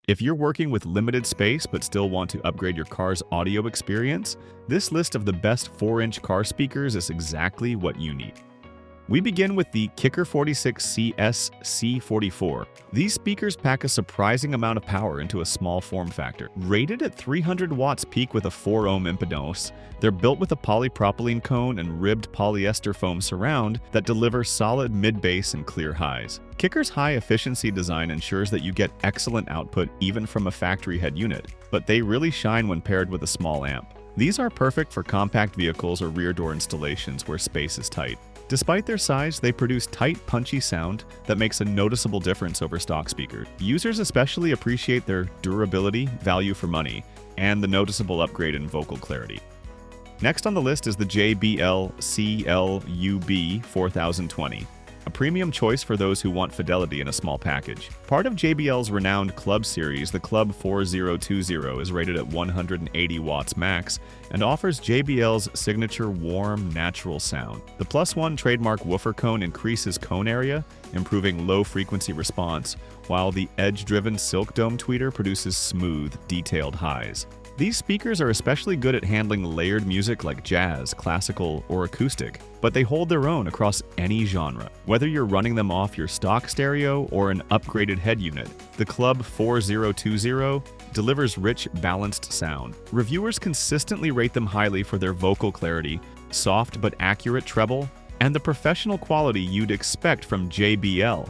If you're working with limited space but still want to upgrade your car's audio experience, this list of the best 4-inch car speakers is exactly what you need. We begin with the Kicker 46CS C44. These speakers pack a surprising amount of power into a small form factor. Rated at 300 watts peak with a 4-ohm impedance, they're built with a polypropylene cone and ribbed polyester foam surround that deliver solid mid-bass and clear highs. Kicker's high-efficiency design ensures that you get excellent output even from a factory head unit, but they really shine when paired with a small amp. These are perfect for compact vehicles or rear door installations where space is tight. Despite their size, they produce tight, punchy sound that makes a noticeable difference over stock speakers. Users especially appreciate their durability, value for money, and the noticeable upgrade in vocal clarity. Next on the list is the JBL CLUB 4020. A premium choice for those who want fidelity in a small package. Part of JBL's renowned Club series, the Club 4020 is rated at 180 watts max and offers JBL's signature warm, natural sound. The +1 trademark woofer cone increases cone area, improving low-frequency response, while the edge-driven Silk Dome tweeter produces smooth, detailed highs. These speakers are especially good at handling layered music like jazz, classical, or acoustic, but they hold their own across any genre. Whether you're running them off your stock stereo or an upgraded head unit, the Club 4020 delivers rich, balanced sound. Reviewers consistently rate them highly for their vocal clarity, soft but accurate treble, and the professional quality you'd expect from JBL.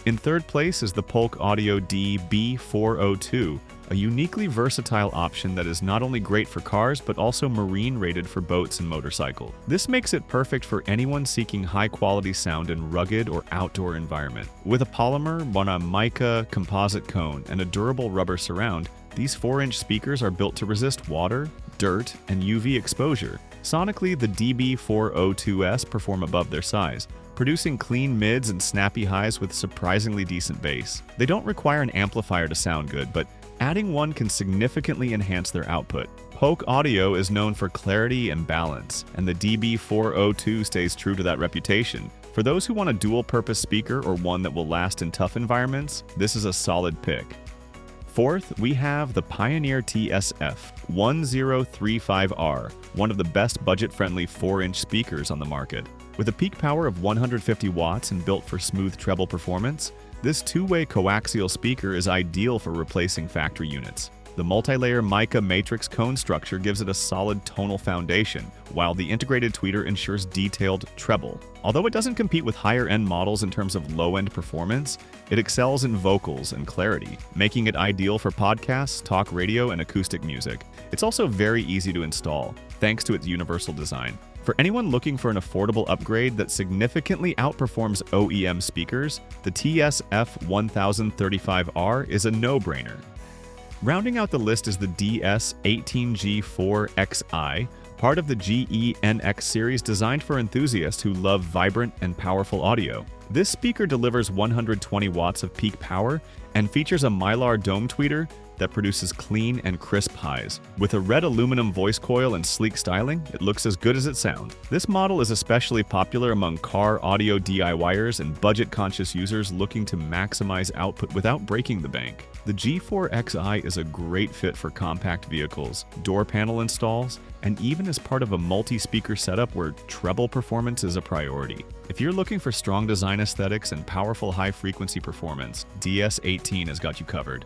In third place is the Polk Audio DB402, a uniquely versatile option that is not only great for cars but also marine-rated for boats and motorcycles. This makes it perfect for anyone seeking high-quality sound in rugged or outdoor environment. With a polymer, mica composite cone, and a durable rubber surround, these 4-inch speakers are built to resist water, dirt, and UV exposure. Sonically, the DB402s perform above their size, producing clean mids and snappy highs with surprisingly decent bass. They don't require an amplifier to sound good, but adding one can significantly enhance their output. Polk Audio is known for clarity and balance, and the DB402 stays true to that reputation. For those who want a dual-purpose speaker or one that will last in tough environments, this is a solid pick. Fourth, we have the Pioneer TSF1035R, one of the best budget-friendly 4-inch speakers on the market. With a peak power of 150 watts and built for smooth treble performance, this two-way coaxial speaker is ideal for replacing factory units. The multi-layer mica matrix cone structure gives it a solid tonal foundation, while the integrated tweeter ensures detailed treble. Although it doesn't compete with higher-end models in terms of low-end performance, it excels in vocals and clarity, making it ideal for podcasts, talk radio, and acoustic music. It's also very easy to install, thanks to its universal design. For anyone looking for an affordable upgrade that significantly outperforms OEM speakers, the TSF1035R is a no-brainer. Rounding out the list is the DS18 G4Xi, part of the GENX series designed for enthusiasts who love vibrant and powerful audio. This speaker delivers 120 watts of peak power and features a mylar dome tweeter that produces clean and crisp highs. With a red aluminum voice coil and sleek styling, it looks as good as it sounds. This model is especially popular among car audio DIYers and budget-conscious users looking to maximize output without breaking the bank. The G4Xi is a great fit for compact vehicles, door panel installs, and even as part of a multi-speaker setup where treble performance is a priority. If you're looking for strong design aesthetics and powerful high-frequency performance, DS18 has got you covered.